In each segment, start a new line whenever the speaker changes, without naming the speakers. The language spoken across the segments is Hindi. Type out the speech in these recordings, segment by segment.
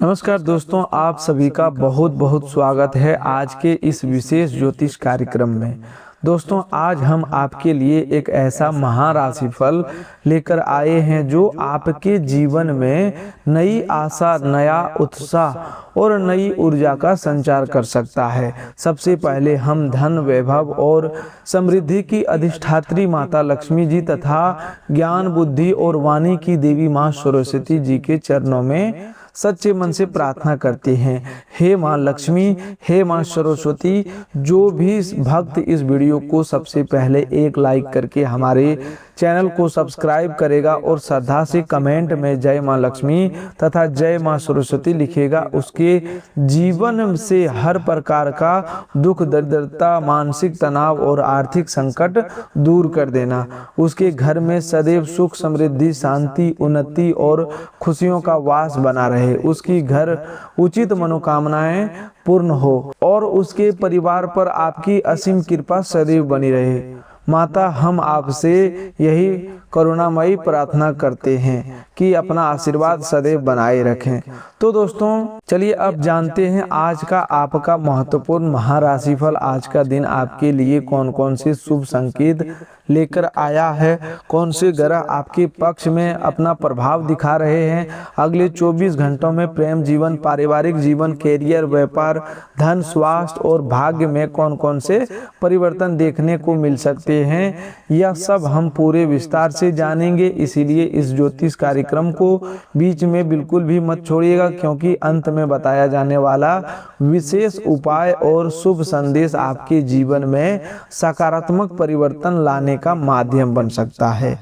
नमस्कार दोस्तों, आप सभी का बहुत बहुत स्वागत है आज के इस विशेष ज्योतिष कार्यक्रम में। दोस्तों, आज हम आपके लिए एक ऐसा महाराशिफल लेकर आए हैं जो आपके जीवन में नई आशा, नया उत्साह और नई ऊर्जा का संचार कर सकता है। सबसे पहले हम धन, वैभव और समृद्धि की अधिष्ठात्री माता लक्ष्मी जी तथा ज्ञान, बुद्धि और वाणी की देवी माँ सरस्वती जी के चरणों में सच्चे मन से प्रार्थना करते हैं। हे माँ लक्ष्मी, हे माँ सरस्वती, जो भी भक्त इस वीडियो को सबसे पहले एक लाइक करके हमारे चैनल को सब्सक्राइब करेगा और श्रद्धा से कमेंट में जय माँ लक्ष्मी तथा जय माँ सरस्वती लिखेगा, उसके जीवन से हर प्रकार का दुख, दरिद्रता, मानसिक तनाव और आर्थिक संकट दूर कर देना। उसके घर में सदैव सुख, समृद्धि, शांति, उन्नति और खुशियों का वास बना रहे। उसकी घर उचित मनोकामनाएं पूर्ण हो और उसके परिवार पर आपकी असीम कृपा सदैव बनी रहे। माता, हम आपसे यही करुणामयी प्रार्थना करते हैं कि अपना आशीर्वाद सदैव बनाए रखें। तो दोस्तों, चलिए अब जानते हैं आज का आपका महत्वपूर्ण महाराशिफल। आज का दिन आपके लिए कौन कौन से शुभ संकेत लेकर आया है, कौन से ग्रह आपके पक्ष में अपना प्रभाव दिखा रहे हैं, अगले 24 घंटों में प्रेम जीवन, पारिवारिक जीवन, कैरियर, व्यापार, धन, स्वास्थ्य और भाग्य में कौन कौन से परिवर्तन देखने को मिल सकते हैं, यह सब हम पूरे विस्तार से जानेंगे। इसीलिए इस ज्योतिष कार्यक्रम को बीच में बिल्कुल भी मत छोड़िएगा, क्योंकि अंत में बताया जाने वाला विशेष उपाय और शुभ संदेश आपके जीवन में सकारात्मक परिवर्तन लाने का माध्यम बन सकता है।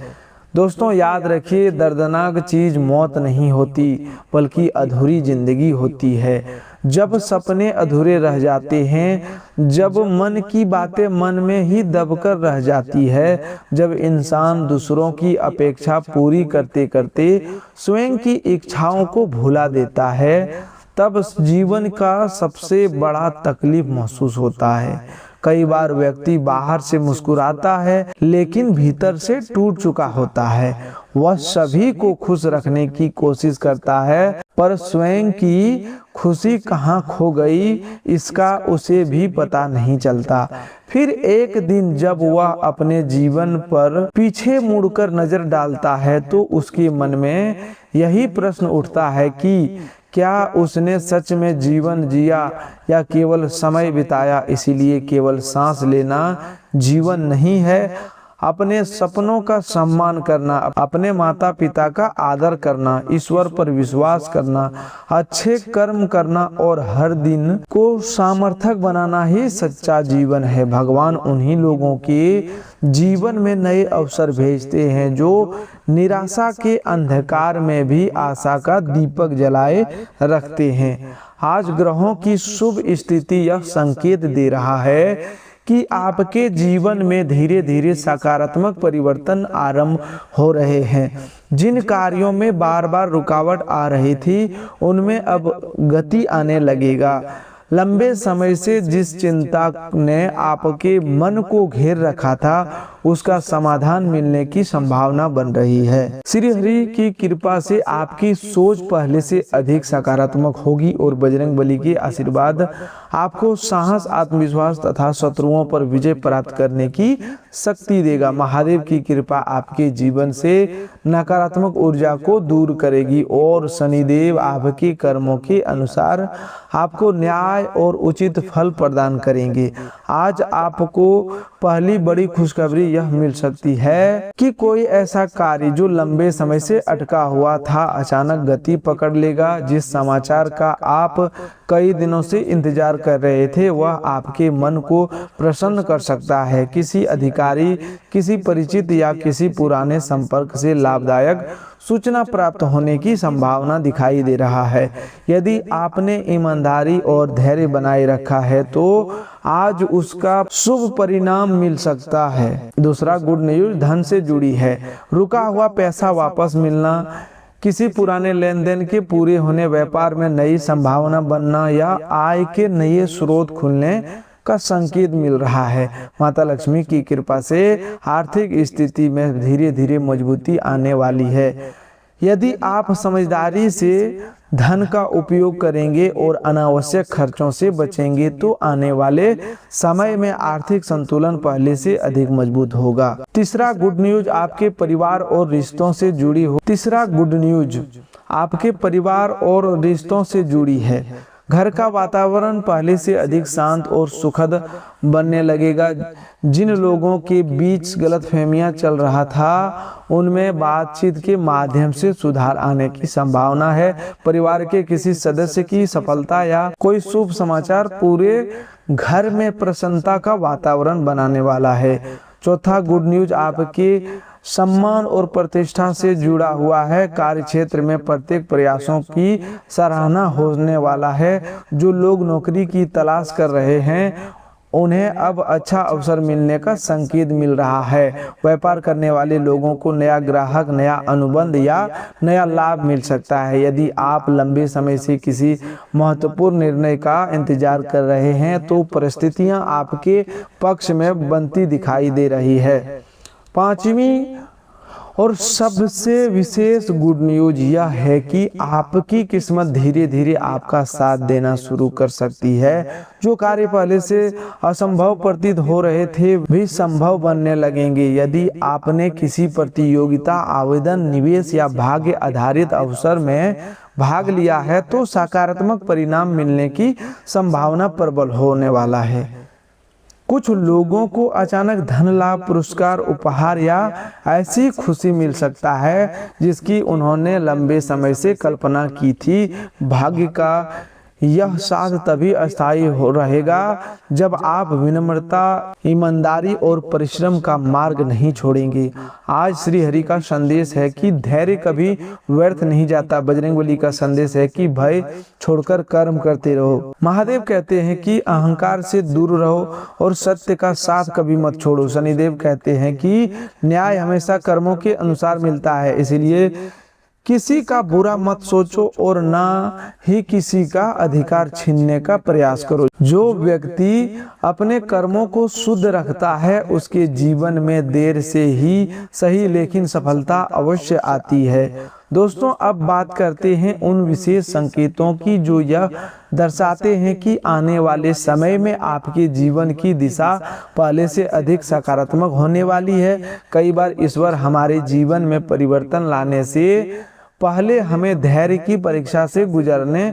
दोस्तों, याद रखिए, दर्दनाक चीज मौत नहीं होती बल्कि अधूरी जिंदगी होती है। जब सपने अधूरे रह जाते हैं, जब मन की बातें मन में ही दबकर रह जाती है, जब इंसान दूसरों की अपेक्षा पूरी करते करते स्वयं की इच्छाओं को भुला देता है, तब जीवन का सबसे बड़ा तकलीफ महसूस होता है। कई बार व्यक्ति बाहर से मुस्कुराता है लेकिन भीतर से टूट चुका होता है। वह सभी को खुश रखने की कोशिश करता है, पर स्वयं की खुशी कहाँ खो गई इसका उसे भी पता नहीं चलता। फिर एक दिन जब वह अपने जीवन पर पीछे मुड़कर नजर डालता है तो उसके मन में यही प्रश्न उठता है कि क्या उसने सच में जीवन जिया या केवल समय बिताया। इसीलिए केवल सांस लेना जीवन नहीं है। अपने सपनों का सम्मान करना, अपने माता पिता का आदर करना, ईश्वर पर विश्वास करना, अच्छे कर्म करना और हर दिन को सार्थक बनाना ही सच्चा जीवन है। भगवान उन्हीं लोगों के जीवन में नए अवसर भेजते हैं जो निराशा के अंधकार में भी आशा का दीपक जलाए रखते हैं। आज ग्रहों की शुभ स्थिति यह संकेत दे रहा है कि आपके जीवन में धीरे धीरे सकारात्मक परिवर्तन आरंभ हो रहे हैं। जिन कार्यों में बार बार रुकावट आ रही थी उनमें अब गति आने लगेगा। लंबे समय से जिस चिंता ने आपके मन को घेर रखा था उसका समाधान मिलने की संभावना बन रही है। श्री हरि की कृपा से आपकी सोच पहले से अधिक सकारात्मक होगी और बजरंग बली के आशीर्वाद आपको साहस, आत्मविश्वास तथा शत्रुओं पर विजय प्राप्त करने की शक्ति देगा। महादेव की कृपा आपके जीवन से नकारात्मक ऊर्जा को दूर करेगी और शनिदेव आपके कर्मों के अनुसार आपको न्याय और उचित फल प्रदान करेंगे। आज आपको पहली बड़ी खुशखबरी यह मिल सकती है कि कोई ऐसा कार्य जो लंबे समय से अटका हुआ था अचानक गति पकड़ लेगा। जिस समाचार का आप कई दिनों से इंतजार कर रहे थे वह आपके मन को प्रसन्न कर सकता है। किसी अधिकारी, किसी परिचित या किसी पुराने संपर्क से लाभदायक सूचना प्राप्त होने की संभावना दिखाई दे रहा है। यदि आपने ईमानदारी और धैर्य बनाए रखा है तो आज उसका शुभ परिणाम मिल सकता है। दूसरा गुड न्यूज धन से जुड़ी है। रुका हुआ पैसा वापस मिलना, किसी पुराने लेन देन के पूरे होने, व्यापार में नई संभावना बनना या आय के नए स्रोत खुलने का संकेत मिल रहा है। माता लक्ष्मी की कृपा से आर्थिक स्थिति में धीरे धीरे मजबूती आने वाली है। यदि आप समझदारी से धन का उपयोग करेंगे और अनावश्यक खर्चों से बचेंगे तो आने वाले समय में आर्थिक संतुलन पहले से अधिक मजबूत होगा। तीसरा गुड न्यूज आपके परिवार और रिश्तों से जुड़ी हो। तीसरा गुड न्यूज आपके परिवार और रिश्तों से जुड़ी है। घर का वातावरण पहले से अधिक शांत और सुखद बनने लगेगा। जिन लोगों के बीच गलतफहमियां चल रहा था उनमें बातचीत के माध्यम से सुधार आने की संभावना है। परिवार के किसी सदस्य की सफलता या कोई शुभ समाचार पूरे घर में प्रसन्नता का वातावरण बनाने वाला है। चौथा गुड न्यूज आपके सम्मान और प्रतिष्ठा से जुड़ा हुआ है। कार्य क्षेत्र में प्रत्येक प्रयासों की सराहना होने वाला है। जो लोग नौकरी की तलाश कर रहे हैं उन्हें अब अच्छा अवसर मिलने का संकेत मिल रहा है। व्यापार करने वाले लोगों को नया ग्राहक, नया अनुबंध या नया लाभ मिल सकता है। यदि आप लंबे समय से किसी महत्वपूर्ण निर्णय का इंतजार कर रहे हैं तो परिस्थितियां आपके पक्ष में बनती दिखाई दे रही है। पांचवी और सबसे विशेष गुड न्यूज यह है कि आपकी किस्मत धीरे धीरे आपका साथ देना शुरू कर सकती है। जो कार्य पहले से असंभव प्रतीत हो रहे थे भी संभव बनने लगेंगे। यदि आपने किसी प्रतियोगिता, आवेदन, निवेश या भाग्य आधारित अवसर में भाग लिया है तो सकारात्मक परिणाम मिलने की संभावना प्रबल होने वाला है। कुछ लोगों को अचानक धन लाभ, पुरस्कार, उपहार या ऐसी खुशी मिल सकता है जिसकी उन्होंने लंबे समय से कल्पना की थी। भाग्य का यह साथ तभी अस्थायी हो रहेगा जब आप विनम्रता, ईमानदारी और परिश्रम का मार्ग नहीं छोड़ेंगे। आज श्री हरि का संदेश है कि धैर्य कभी व्यर्थ नहीं जाता। बजरंगबली का संदेश है कि भय छोड़कर कर्म करते रहो। महादेव कहते हैं कि अहंकार से दूर रहो और सत्य का साथ कभी मत छोड़ो। शनिदेव कहते हैं कि न्याय हमेशा कर्मों के अनुसार मिलता है, इसलिए किसी का बुरा मत सोचो और ना ही किसी का अधिकार छीनने का प्रयास करो। जो व्यक्ति अपने कर्मों को शुद्ध रखता है उसके जीवन में देर से ही सही लेकिन सफलता अवश्य आती है। दोस्तों, अब बात करते हैं उन विशेष संकेतों की जो यह दर्शाते हैं कि आने वाले समय में आपके जीवन की दिशा पहले से अधिक सकारात्मक होने वाली है। कई बार ईश्वर हमारे जीवन में परिवर्तन लाने से पहले हमें धैर्य की परीक्षा से गुजरने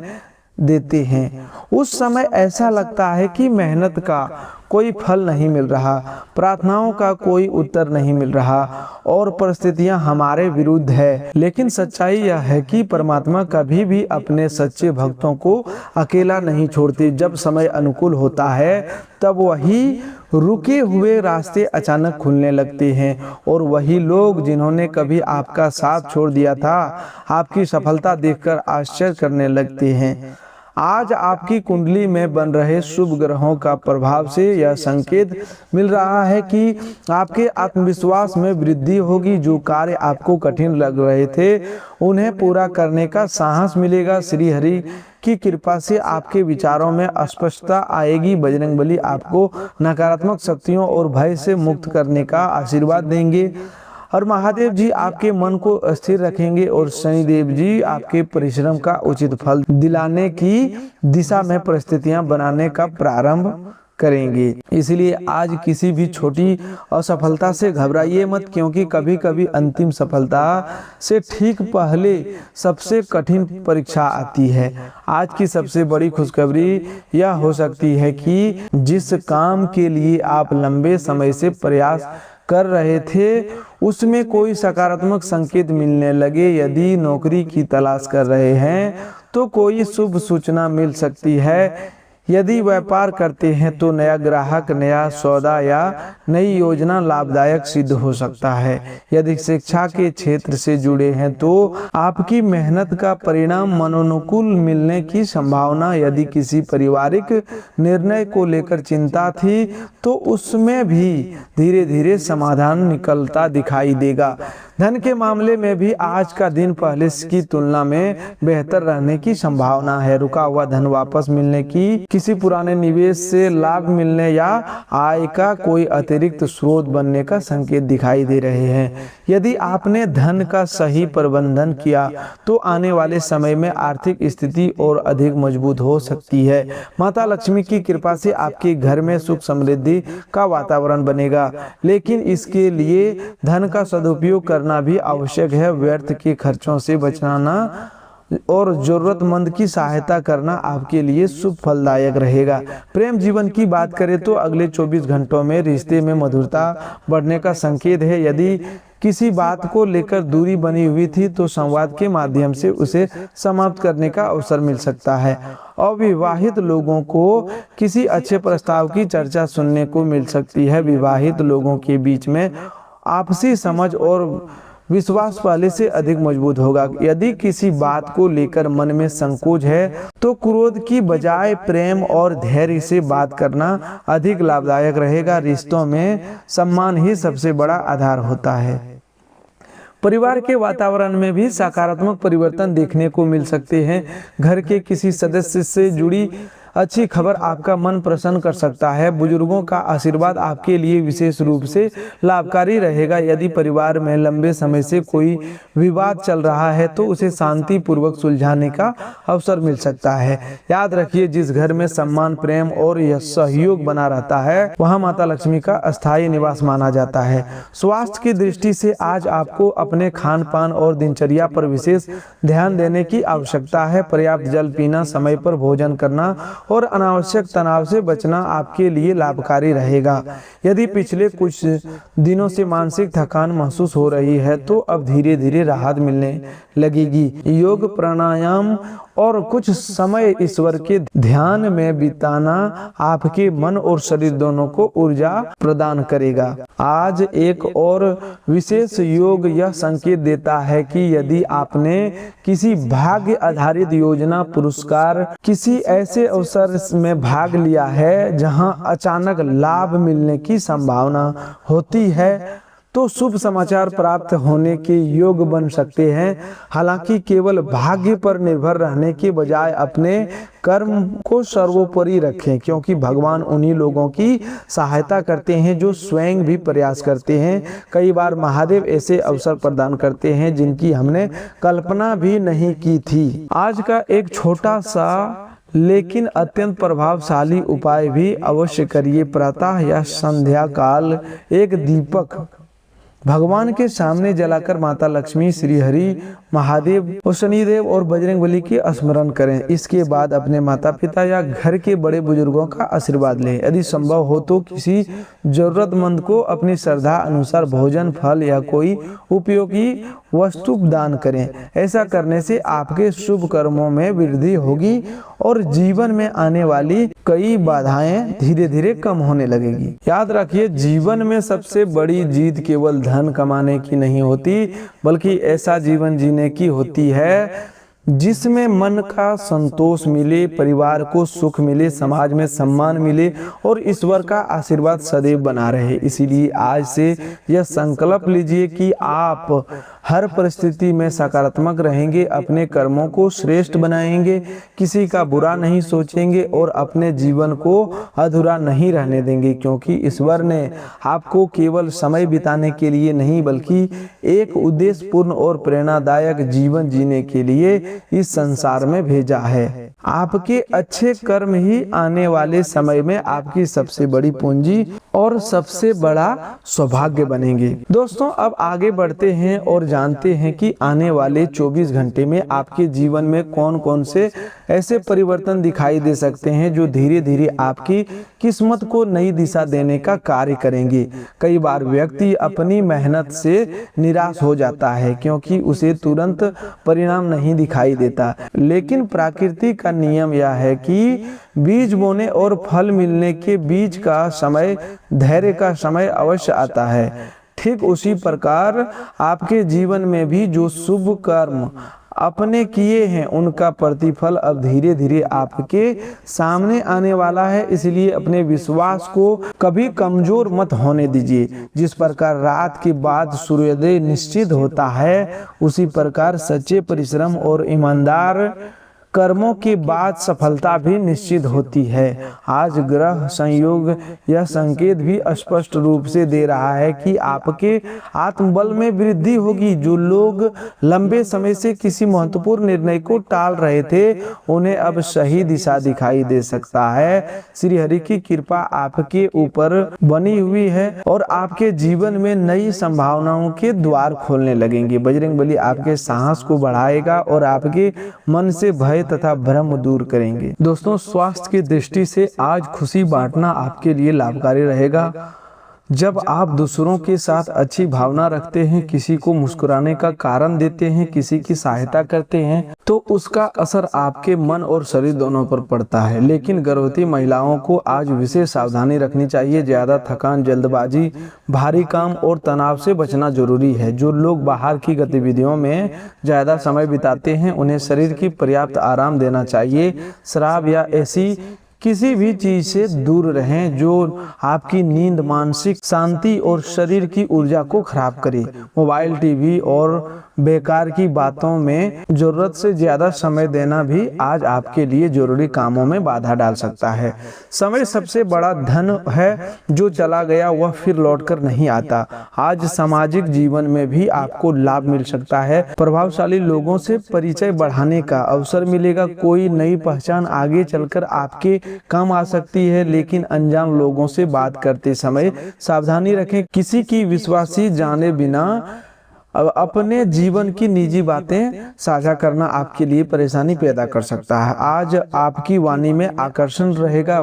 देते हैं। उस समय ऐसा लगता है कि मेहनत का कोई फल नहीं मिल रहा, प्रार्थनाओं का कोई उत्तर नहीं मिल रहा और परिस्थितियां हमारे विरुद्ध है। लेकिन सच्चाई यह है कि परमात्मा कभी भी अपने सच्चे भक्तों को अकेला नहीं छोड़ते। जब समय अनुकूल होता है तब वही रुके हुए रास्ते अचानक खुलने लगते हैं और वही लोग जिन्होंने कभी आपका साथ छोड़ दिया था आपकी सफलता देखकर आश्चर्य करने लगते हैं। आज आपकी कुंडली में बन रहे शुभ ग्रहों का प्रभाव से यह संकेत मिल रहा है कि आपके आत्मविश्वास में वृद्धि होगी। जो कार्य आपको कठिन लग रहे थे उन्हें पूरा करने का साहस मिलेगा। श्री हरि की कृपा से आपके विचारों में स्पष्टता आएगी। बजरंगबली आपको नकारात्मक शक्तियों और भय से मुक्त करने का आशीर्वाद देंगे और महादेव जी आपके मन को स्थिर रखेंगे और शनिदेव जी आपके परिश्रम का उचित फल दिलाने की दिशा में परिस्थितियां बनाने का प्रारंभ करेंगे। इसलिए आज किसी भी छोटी असफलता से घबराइए मत, क्योंकि कभी कभी अंतिम सफलता से ठीक पहले सबसे कठिन परीक्षा आती है। आज की सबसे बड़ी खुशखबरी यह हो सकती है कि जिस काम के लिए आप लंबे समय से प्रयास कर रहे थे उसमें कोई सकारात्मक संकेत मिलने लगे। यदि नौकरी की तलाश कर रहे हैं तो कोई शुभ सूचना मिल सकती है। यदि व्यापार करते हैं तो नया ग्राहक, नया सौदा या नई योजना लाभदायक सिद्ध हो सकता है। यदि शिक्षा के क्षेत्र से जुड़े हैं तो आपकी मेहनत का परिणाम मनोनुकूल मिलने की संभावना। यदि किसी पारिवारिक निर्णय को लेकर चिंता थी तो उसमें भी धीरे धीरे समाधान निकलता दिखाई देगा। धन के मामले में भी आज का दिन पहले की तुलना में बेहतर रहने की संभावना है। रुका हुआ धन वापस मिलने की, किसी पुराने निवेश से लाभ मिलने या आय का कोई अतिरिक्त स्रोत बनने का संकेत दिखाई दे रहे हैं। यदि आपने धन का सही प्रबंधन किया तो आने वाले समय में आर्थिक स्थिति और अधिक मजबूत हो सकती है। माता लक्ष्मी की कृपा से आपके घर में सुख समृद्धि का वातावरण बनेगा, लेकिन इसके लिए धन का सदुपयोग करना भी आवश्यक है। व्यर्थ के खर्चों से बचना और जरूरतमंद की सहायता करना आपके लिए शुभ फलदायक रहेगा। प्रेम जीवन की बात करें तो अगले 24 घंटों में रिश्ते में मधुरता बढ़ने का संकेत है। यदि किसी बात को लेकर दूरी बनी हुई थी तो संवाद के माध्यम से उसे समाप्त करने का अवसर मिल सकता है। अविवाहित लोगों को किसी अच्छे प्रस्ताव की चर्चा सुनने को मिल सकती है। विवाहित लोगों के बीच में आपसी समझ और विश्वास पहले से अधिक मजबूत होगा। यदि किसी बात को लेकर मन में संकोच है तो क्रोध की बजाय प्रेम और धैर्य से बात करना अधिक लाभदायक रहेगा। रिश्तों में सम्मान ही सबसे बड़ा आधार होता है। परिवार के वातावरण में भी सकारात्मक परिवर्तन देखने को मिल सकते हैं। घर के किसी सदस्य से जुड़ी अच्छी खबर आपका मन प्रसन्न कर सकता है। बुजुर्गों का आशीर्वाद आपके लिए विशेष रूप से लाभकारी रहेगा। यदि परिवार में लंबे समय से कोई विवाद चल रहा है तो उसे शांति पूर्वक सुलझाने का अवसर मिल सकता है। याद रखिए, जिस घर में सम्मान, प्रेम और सहयोग बना रहता है वहां माता लक्ष्मी का अस्थायी निवास माना जाता है। स्वास्थ्य की दृष्टि से आज आपको अपने खान पान और दिनचर्या पर विशेष ध्यान देने की आवश्यकता है। पर्याप्त जल पीना, समय पर भोजन करना और अनावश्यक तनाव से बचना आपके लिए लाभकारी रहेगा। यदि पिछले कुछ दिनों से मानसिक थकान महसूस हो रही है तो अब धीरे धीरे राहत मिलने लगेगी। योग, प्राणायाम और कुछ समय ईश्वर के ध्यान में बिताना आपके मन और शरीर दोनों को ऊर्जा प्रदान करेगा। आज एक और विशेष योग यह संकेत देता है कि यदि आपने किसी भाग्य आधारित योजना, पुरस्कार, किसी ऐसे अवसर में भाग लिया है जहां अचानक लाभ मिलने की संभावना होती है तो शुभ समाचार प्राप्त होने के योग बन सकते हैं। हालांकि केवल भाग्य पर निर्भर रहने के बजाय अपने कर्म को सर्वोपरि रखें, क्योंकि भगवान उन्हीं लोगों की सहायता करते हैं जो स्वयं भी प्रयास करते हैं। कई बार महादेव ऐसे अवसर प्रदान करते हैं जिनकी हमने कल्पना भी नहीं की थी। आज का एक छोटा सा लेकिन अत्यंत प्रभावशाली उपाय भी अवश्य करिए। प्रातः या संध्या काल एक दीपक भगवान के सामने जलाकर माता लक्ष्मी, श्री हरि, महादेव, शनिदेव और बजरंगबली के स्मरण करें। इसके बाद अपने माता पिता या घर के बड़े बुजुर्गों का आशीर्वाद लें। यदि संभव हो तो किसी जरूरतमंद को अपनी श्रद्धा अनुसार भोजन, फल या कोई उपयोगी वस्तु दान करें। ऐसा करने से आपके शुभ कर्मों में वृद्धि होगी और जीवन में आने वाली कई बाधाएं धीरे धीरे कम होने लगेगी। याद रखिए, जीवन में सबसे बड़ी जीत केवल धन कमाने की नहीं होती, बल्कि ऐसा जीवन जीने की होती है जिसमें मन का संतोष मिले, परिवार को सुख मिले, समाज में सम्मान मिले और ईश्वर का आशीर्वाद सदैव बना रहे। इसीलिए आज से यह संकल्प लीजिए कि आप हर परिस्थिति में सकारात्मक रहेंगे, अपने कर्मों को श्रेष्ठ बनाएंगे, किसी का बुरा नहीं सोचेंगे और अपने जीवन को अधूरा नहीं रहने देंगे, क्योंकि ईश्वर ने आपको केवल समय बिताने के लिए नहीं बल्कि एक उद्देश्यपूर्ण और प्रेरणादायक जीवन जीने के लिए इस संसार में भेजा है। आपके अच्छे कर्म ही आने वाले समय में आपकी सबसे बड़ी पूंजी और सबसे बड़ा सौभाग्य बनेंगे। दोस्तों, अब आगे बढ़ते हैं और जानते हैं कि आने वाले 24 घंटे में आपके जीवन में कौन कौन से ऐसे परिवर्तन दिखाई दे सकते हैं जो धीरे धीरे आपकी किस्मत को नई दिशा देने का कार्य करेंगे। कई बार व्यक्ति अपनी मेहनत से निराश हो जाता है क्योंकि उसे तुरंत परिणाम नहीं दिखाई देता, लेकिन प्रकृति का नियम यह है कि बीज बोने और फल मिलने के बीच का समय, धैर्य का समय अवश्य आता है। ठीक उसी प्रकार आपके जीवन में भी जो शुभ कर्म अपने किए हैं उनका प्रतिफल अब धीरे धीरे आपके सामने आने वाला है। इसलिए अपने विश्वास को कभी कमजोर मत होने दीजिए। जिस प्रकार रात के बाद सूर्योदय निश्चित होता है, उसी प्रकार सच्चे परिश्रम और ईमानदार कर्मों के बाद सफलता भी निश्चित होती है। आज ग्रह संयोग यह संकेत भी स्पष्ट रूप से दे रहा है कि आपके आत्मबल में वृद्धि होगी। जो लोग लंबे समय से किसी महत्वपूर्ण निर्णय को टाल रहे थे, उन्हें अब सही दिशा दिखाई दे सकता है। श्री हरि की कृपा आपके ऊपर बनी हुई है और आपके जीवन में नई संभावनाओं के द्वार खोलने लगेंगे। बजरंगबली आपके साहस को बढ़ाएगा और आपके मन से भय तथा भ्रम दूर करेंगे। दोस्तों, स्वास्थ्य की दृष्टि से आज खुशी बांटना आपके लिए लाभकारी रहेगा। जब आप दूसरों के साथ अच्छी भावना रखते हैं, किसी को मुस्कुराने का कारण देते हैं, किसी की सहायता करते हैं, तो उसका असर आपके मन और शरीर दोनों पर पड़ता है। लेकिन गर्भवती महिलाओं को आज विशेष सावधानी रखनी चाहिए। ज्यादा थकान, जल्दबाजी, भारी काम और तनाव से बचना जरूरी है। जो लोग बाहर की गतिविधियों में ज्यादा समय बिताते हैं, उन्हें शरीर की पर्याप्त आराम देना चाहिए। शराब या ऐसी किसी भी चीज से दूर रहें जो आपकी नींद, मानसिक शांति और शरीर की ऊर्जा को खराब करे। मोबाइल, टीवी और बेकार की बातों में जरूरत से ज्यादा समय देना भी आज आपके लिए जरूरी कामों में बाधा डाल सकता है। समय सबसे बड़ा धन है, जो चला गया वह फिर लौटकर नहीं आता। आज सामाजिक जीवन में भी आपको लाभ मिल सकता है। प्रभावशाली लोगों से परिचय बढ़ाने का अवसर मिलेगा। कोई नई पहचान आगे चलकर आपके काम आ सकती है, लेकिन अनजान लोगों से बात करते समय सावधानी रखें। किसी की विश्वासी जाने बिना अपने जीवन की निजी बातें साझा करना आपके लिए परेशानी पैदा कर सकता है। आज आपकी वाणी में आकर्षण रहेगा,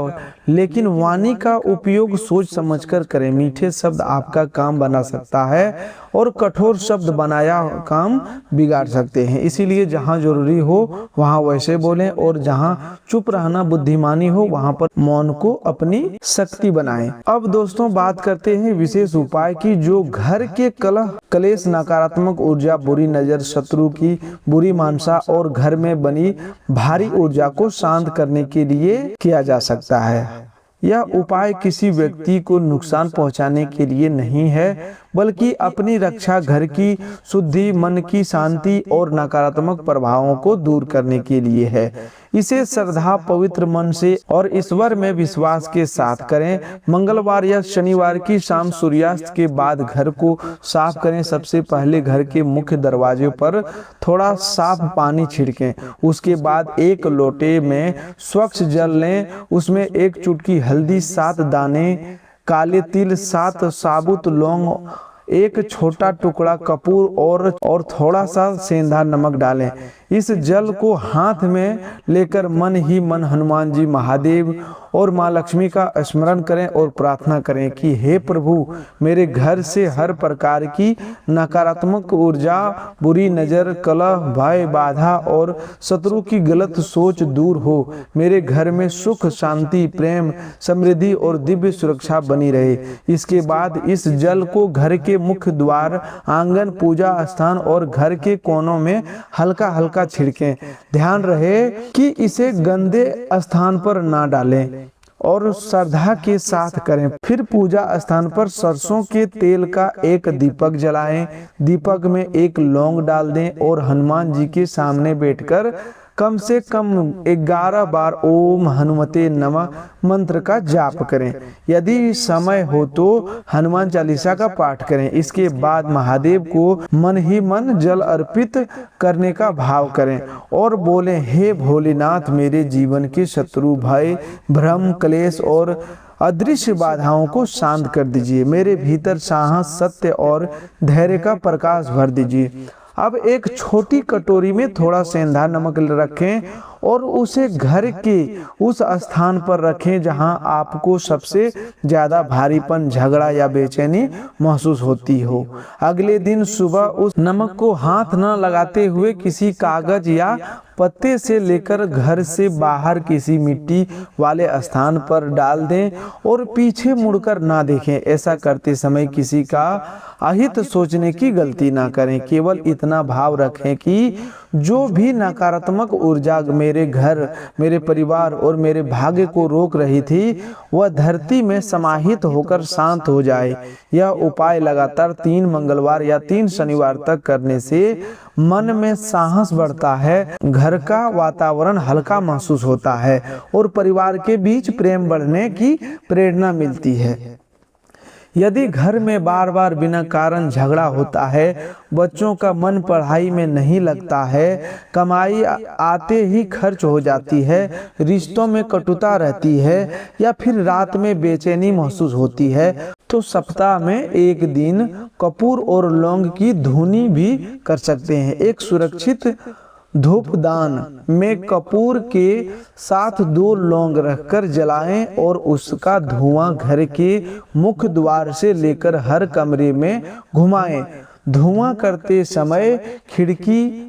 लेकिन वाणी का उपयोग सोच समझकर करें। मीठे शब्द आपका काम बना सकता है और कठोर शब्द बनाया काम बिगाड़ सकते हैं। इसीलिए जहां जरूरी हो वहां वैसे बोलें और जहां चुप रहना बुद्धिमानी हो वहां पर मौन को अपनी शक्ति बनाएं। अब दोस्तों, बात करते हैं विशेष उपाय की, जो घर के कलह, क्लेश, नकारात्मक ऊर्जा, बुरी नजर, शत्रु की बुरी मानसा और घर में बनी भारी ऊर्जा को शांत करने के लिए किया जा सकता है। यह उपाय किसी व्यक्ति को नुकसान पहुंचाने के लिए नहीं है, बल्कि अपनी रक्षा, घर की शुद्धि, मन की शांति और नकारात्मक प्रभावों को दूर करने के लिए है। इसे श्रद्धा, पवित्र मन से और ईश्वर में विश्वास के साथ करें। मंगलवार या शनिवार की शाम सूर्यास्त के बाद घर को साफ करें। सबसे पहले घर के मुख्य दरवाजे पर थोड़ा साफ पानी छिड़कें। उसके बाद एक लोटे में स्वच्छ जल लें। उसमें एक चुटकी हल्दी, 7 दाने काले तिल, 7 साबुत लौंग, एक छोटा टुकड़ा कपूर और थोड़ा सा सेंधा नमक डालें। इस जल को हाथ में लेकर मन ही मन हनुमान जी, महादेव और माँ लक्ष्मी का स्मरण करें और प्रार्थना करें कि हे प्रभु, मेरे घर से हर प्रकार की नकारात्मक ऊर्जा, बुरी नजर, कलह, भय, बाधा और शत्रु की गलत सोच दूर हो। मेरे घर में सुख, शांति, प्रेम, समृद्धि और दिव्य सुरक्षा बनी रहे। इसके बाद इस जल को घर के मुख्य द्वार, आंगन, पूजा स्थान और घर के कोनों में हल्का हल्का छिड़कें। ध्यान रहे कि इसे गंदे स्थान पर ना डालें और श्रद्धा के साथ करें। फिर पूजा स्थान पर सरसों के तेल का एक दीपक जलाएं। दीपक में एक लौंग डाल दें और हनुमान जी के सामने बैठकर कम से कम 11 बार ओम हनुमते नमः मंत्र का जाप करें। यदि समय हो तो हनुमान चालीसा का पाठ करें। इसके बाद महादेव को मन ही मन जल अर्पित करने का भाव करें और बोलें, हे भोलेनाथ, मेरे जीवन के शत्रु, भय, भ्रम, क्लेश और अदृश्य बाधाओं को शांत कर दीजिए। मेरे भीतर साहस, सत्य और धैर्य का प्रकाश भर दीजिए। अब एक छोटी कटोरी में थोड़ा सेंधा नमक रखें और उसे घर के उस स्थान पर रखें जहां आपको सबसे ज्यादा भारीपन, झगड़ा या बेचैनी महसूस होती हो। अगले दिन सुबह उस नमक को हाथ न लगाते हुए किसी कागज या पत्ते से लेकर घर से बाहर किसी मिट्टी वाले स्थान पर डाल दें और पीछे मुड़कर ना देखें। ऐसा करते समय किसी का अहित सोचने की गलती ना करें। केवल इतना भाव रखें कि जो भी नकारात्मक ऊर्जा मेरे घर, मेरे परिवार और मेरे भाग्य को रोक रही थी वह धरती में समाहित होकर शांत हो जाए। यह उपाय लगातार 3 मंगलवार या 3 शनिवार तक करने से मन में साहस बढ़ता है, घर का वातावरण हल्का महसूस होता है और परिवार के बीच प्रेम बढ़ने की प्रेरणा मिलती है। यदि घर में बार बार बिना कारण झगड़ा होता है, बच्चों का मन पढ़ाई में नहीं लगता है, कमाई आते ही खर्च हो जाती है, रिश्तों में कटुता रहती है या फिर रात में बेचैनी महसूस होती है, तो सप्ताह में एक दिन कपूर और लौंग की धुनी भी कर सकते हैं। एक सुरक्षित धूपदान में कपूर के साथ 2 लौंग रखकर जलाएं और उसका धुआं घर के मुख्य द्वार से लेकर हर कमरे में घुमाएं। धुआं करते समय खिड़की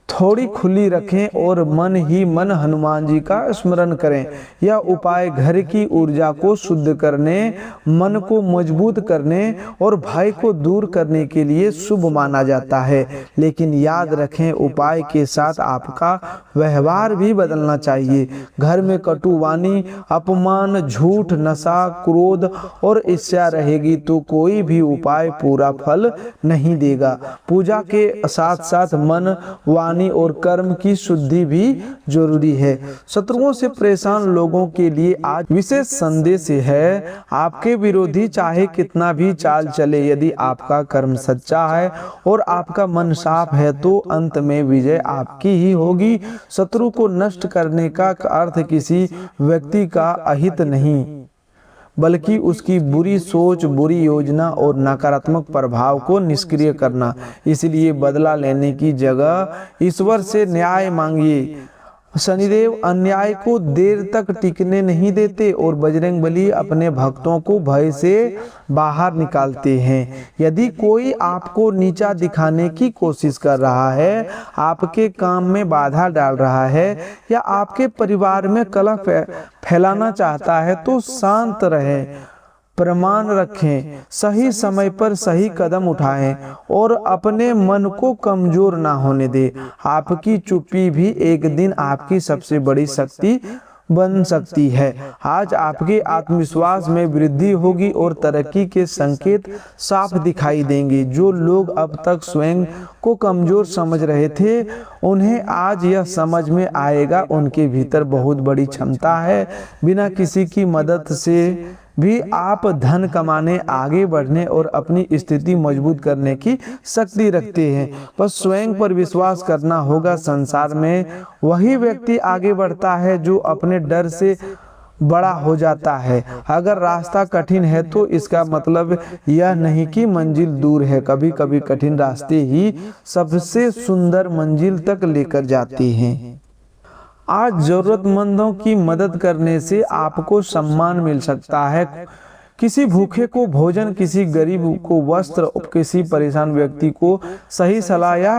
थोड़ी खुली रखें और मन ही मन हनुमान जी का स्मरण करें। यह उपाय घर की ऊर्जा को शुद्ध करने, मन को मजबूत करने और भय को दूर करने के लिए शुभ माना जाता है। लेकिन याद रखें, उपाय के साथ आपका व्यवहार भी बदलना चाहिए। घर में कटुवाणी, अपमान, झूठ, नशा, क्रोध और ईर्ष्या रहेगी तो कोई भी उपाय पूरा फल नहीं देगा। पूजा के साथ साथ मन, वाणी और कर्म की शुद्धि भी जरूरी है। शत्रुओं से परेशान लोगों के लिए आज विशेष संदेश है। आपके विरोधी चाहे कितना भी चाल चले, यदि आपका कर्म सच्चा है और आपका मन साफ है तो अंत में विजय आपकी ही होगी। शत्रु को नष्ट करने का अर्थ किसी व्यक्ति का अहित नहीं, बल्कि उसकी बुरी सोच, बुरी योजना और नकारात्मक प्रभाव को निष्क्रिय करना। इसलिए बदला लेने की जगह ईश्वर से न्याय मांगिए। शनिदेव अन्याय को देर तक टिकने नहीं देते और बजरंगबली अपने भक्तों को भय से बाहर निकालते हैं। यदि कोई आपको नीचा दिखाने की कोशिश कर रहा है, आपके काम में बाधा डाल रहा है या आपके परिवार में कलह फैलाना चाहता है तो शांत रहें, प्रमाण रखें, सही समय पर सही कदम उठाएं और अपने मन को कमजोर ना होने दें। आपकी चुप्पी भी एक दिन आपकी सबसे बड़ी शक्ति बन सकती है। आज आपके आत्मविश्वास में वृद्धि होगी और तरक्की के संकेत साफ दिखाई देंगे। जो लोग अब तक स्वयं को कमजोर समझ रहे थे, उन्हें आज यह समझ में आएगा उनके भीतर बहुत बड़ी क्षमता है। बिना किसी की मदद से भी आप धन कमाने, आगे बढ़ने और अपनी स्थिति मजबूत करने की शक्ति रखते हैं। बस स्वयं पर विश्वास करना होगा। संसार में वही व्यक्ति आगे बढ़ता है जो अपने डर से बड़ा हो जाता है। अगर रास्ता कठिन है तो इसका मतलब यह नहीं कि मंजिल दूर है। कभी कभी कठिन रास्ते ही सबसे सुंदर मंजिल तक लेकर जाते हैं। आज जरूरतमंदों की मदद करने से आपको सम्मान मिल सकता है। किसी भूखे को भोजन, किसी गरीब को वस्त्र, किसी परेशान व्यक्ति को सही सलाह या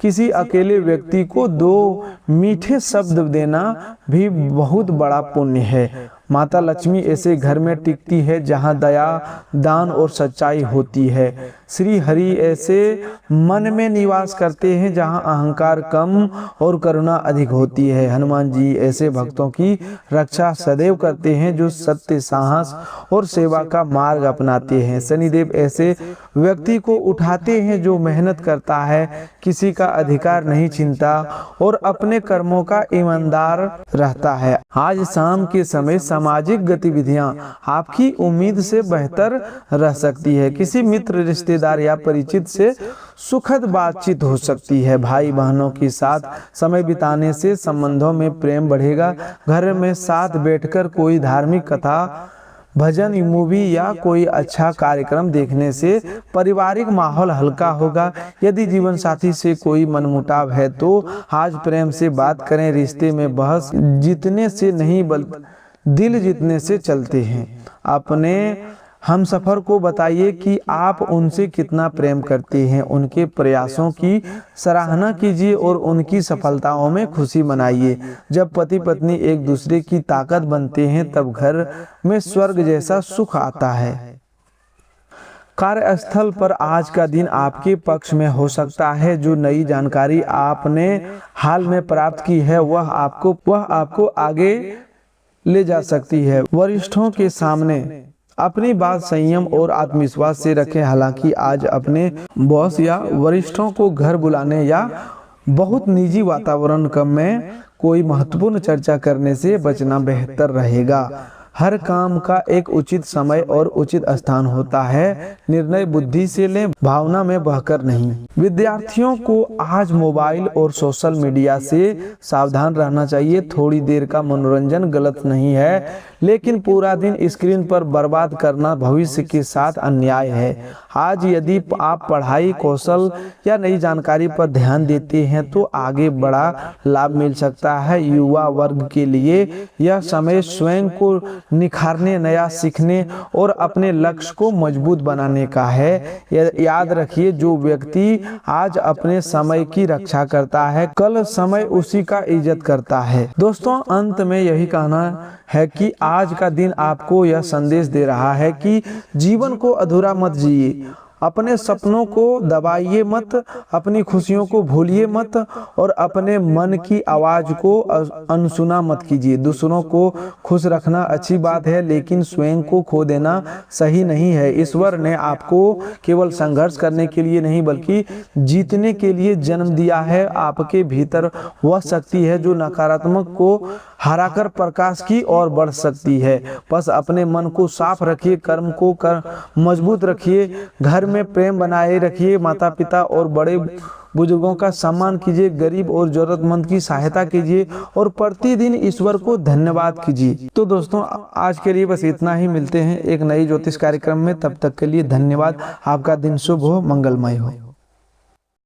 किसी अकेले व्यक्ति को 2 मीठे शब्द देना भी बहुत बड़ा पुण्य है। माता लक्ष्मी ऐसे घर में टिकती है जहां दया, दान और सच्चाई होती है। श्री हरि ऐसे मन में निवास करते हैं जहां अहंकार कम और करुणा अधिक होती है। हनुमान जी ऐसे भक्तों की रक्षा सदैव करते हैं जो सत्य, साहस और सेवा का मार्ग अपनाते हैं। शनिदेव ऐसे व्यक्ति को उठाते हैं जो मेहनत करता है, किसी का अधिकार नहीं छीनता और अपने कर्मों का ईमानदार रहता है। आज शाम के समय सामाजिक गतिविधियां आपकी उम्मीद से बेहतर रह सकती है। किसी मित्र, रिश्तेदार या परिचित से सुखद बातचीत हो सकती है। भाई बहनों के साथ समय बिताने से संबंधों में प्रेम बढ़ेगा। घर में साथ बैठकर कोई धार्मिक कथा, भजन, मूवी या कोई अच्छा कार्यक्रम देखने से पारिवारिक माहौल हल्का होगा। यदि जीवन साथी से कोई मनमुटाव है तो आज प्रेम से बात करें। रिश्ते में बहस जीतने से नहीं बल्कि दिल जीतने से चलते हैं। अपने हमसफर को बताइए कि आप उनसे कितना प्रेम करते हैं। उनके प्रयासों की सराहना कीजिए और उनकी सफलताओं में खुशी मनाइए। जब पति पत्नी एक दूसरे की ताकत बनते हैं तब घर में स्वर्ग जैसा सुख आता है। कार्यस्थल पर आज का दिन आपके पक्ष में हो सकता है। जो नई जानकारी आपने हाल में प्राप्त की है वह आपको आगे ले जा सकती है। वरिष्ठों के सामने अपनी बात संयम और आत्मविश्वास से रखें। हालांकि आज अपने बॉस या वरिष्ठों को घर बुलाने या बहुत निजी वातावरण में कोई महत्वपूर्ण चर्चा करने से बचना बेहतर रहेगा। हर काम का एक उचित समय और उचित स्थान होता है। निर्णय बुद्धि से लें, भावना में बहकर नहीं। विद्यार्थियों को आज मोबाइल और सोशल मीडिया से सावधान रहना चाहिए। थोड़ी देर का मनोरंजन गलत नहीं है, लेकिन पूरा दिन स्क्रीन पर बर्बाद करना भविष्य के साथ अन्याय है। आज यदि आप पढ़ाई, कौशल या नई जानकारी पर ध्यान देते हैं तो आगे बड़ा लाभ मिल सकता है। युवा वर्ग के लिए यह समय स्वयं को निखारने, नया सीखने और अपने लक्ष्य को मजबूत बनाने का है। याद रखिए, जो व्यक्ति आज अपने समय की रक्षा करता है कल समय उसी का इज्जत करता है। दोस्तों, अंत में यही कहना है कि आज का दिन आपको यह संदेश दे रहा है कि जीवन को अधूरा मत जिए। अपने सपनों को दबाइए मत, अपनी खुशियों को भूलिए मत और अपने मन की आवाज को अनसुना मत कीजिए। दूसरों को खुश रखना अच्छी बात है, लेकिन स्वयं को खो देना सही नहीं है। ईश्वर ने आपको केवल संघर्ष करने के लिए नहीं बल्कि जीतने के लिए जन्म दिया है। आपके भीतर वह शक्ति है जो नकारात्मक को हराकर प्रकाश की ओर बढ़ सकती है। बस अपने मन को साफ रखिए, कर्म को मजबूत रखिए, घर में प्रेम बनाए रखिए, माता पिता और बड़े बुजुर्गों का सम्मान कीजिए, गरीब और जरूरतमंद की सहायता कीजिए और प्रतिदिन ईश्वर को धन्यवाद कीजिए। तो दोस्तों, आज के लिए बस इतना ही। मिलते हैं एक नई ज्योतिष कार्यक्रम में। तब तक के लिए धन्यवाद। आपका दिन शुभ हो, मंगलमय हो।